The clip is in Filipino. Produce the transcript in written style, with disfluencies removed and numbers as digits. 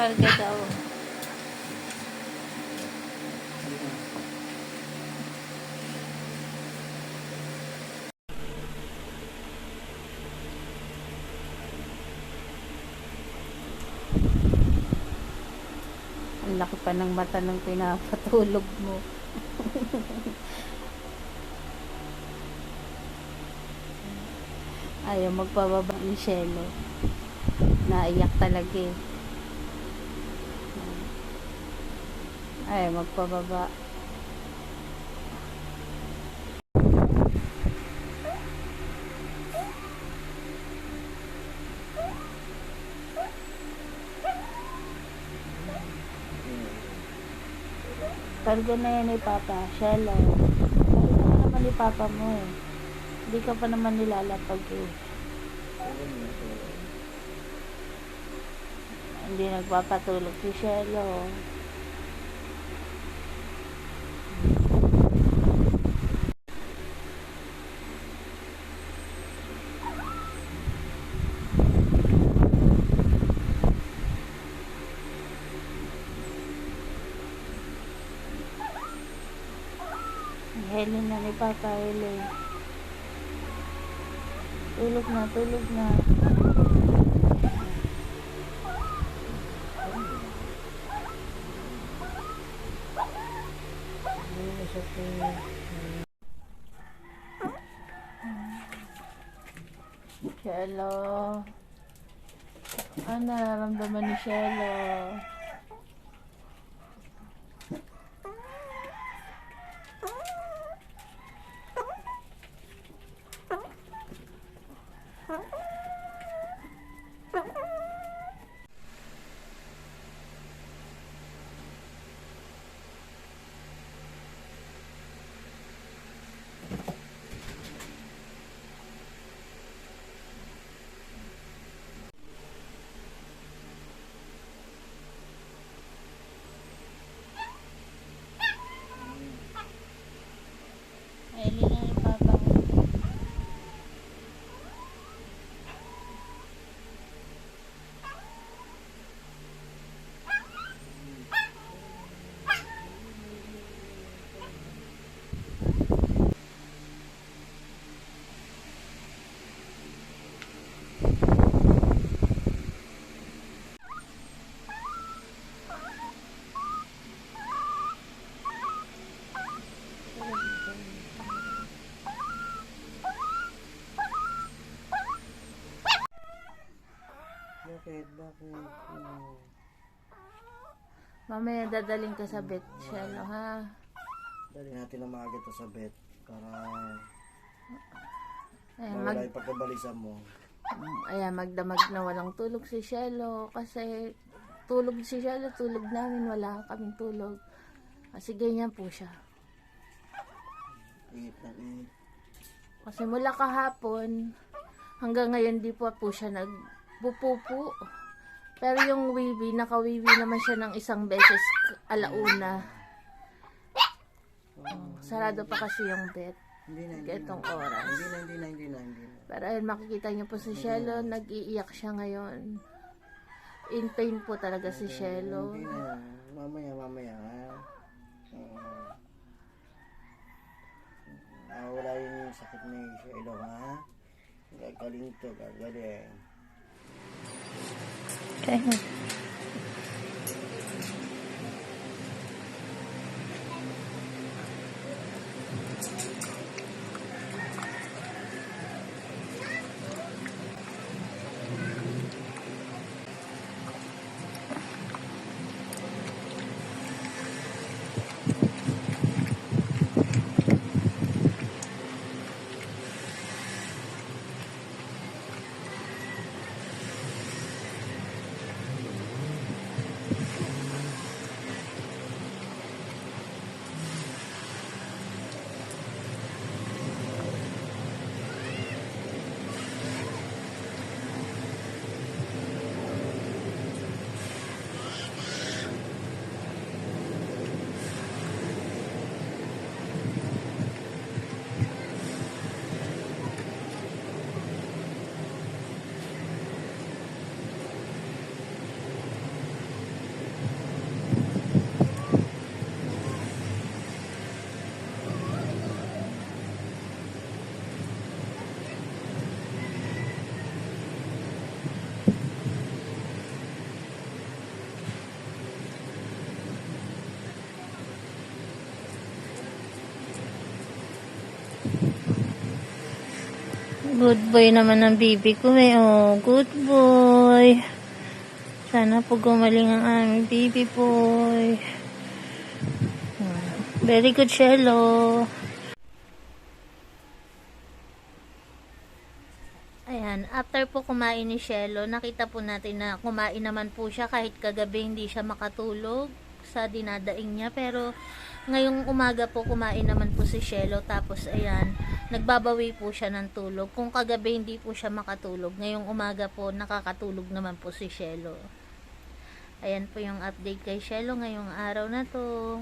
Karga daw. Ang laki pa ng mata ng pinapatulog mo. Ayaw magpababa ni Shelo. Naiyak talaga eh. Ayaw magpababa. Karga na yan ni Papa. Shelo. Karga na naman ni Papa mo eh. Hindi ka pa naman nilalapag eh. Hindi nagpapatulog si Shelo. Helen na ni Papa, Helen. Tulog na, tulog na. Shelo. Ano nararamdaman ni Shelo? Helen na ni Papa. Bakit? Mamaya dadaling ka sa vet, Shelo, ha? Dali natin na maaga to sa vet para Ayan, mawala yung pagkabalisa mo. ayan, magdamag na walang tulog si Shelo. Kasi tulog si Shelo, tulog namin, wala kaming tulog. Kasi ganyan po siya. Init na init. Kasi mula kahapon, hanggang ngayon di po siya nagpupupo. Pero yung wiwi, nakawiwi naman siya ng isang beses alauna. Sarado pa kasi yung vet. Hindi na. Itong oras. Hindi na. Pero ayun, makikita niyo po si Shelo, nag-iiyak siya ngayon. In pain po talaga si Shelo. Hindi na. Mamaya. Wala yung sakit ni Shelo, ha? Gagaling to, gagaling. Okay. Good boy naman ang bibi ko eh. Oh, good boy. Sana po gumaling ang aming baby boy. Very good, Shelo. Ayan, after po kumain ni Shelo, nakita po natin na kumain naman po siya kahit kagabi hindi siya makatulog sa dinadaing niya. Pero ngayong umaga po kumain naman po si Shelo, tapos ayan, nagbabawi po siya ng tulog. Kung kagabi hindi po siya makatulog, ngayong umaga po nakakatulog naman po si Shelo. Ayan po yung update kay Shelo ngayong araw na to.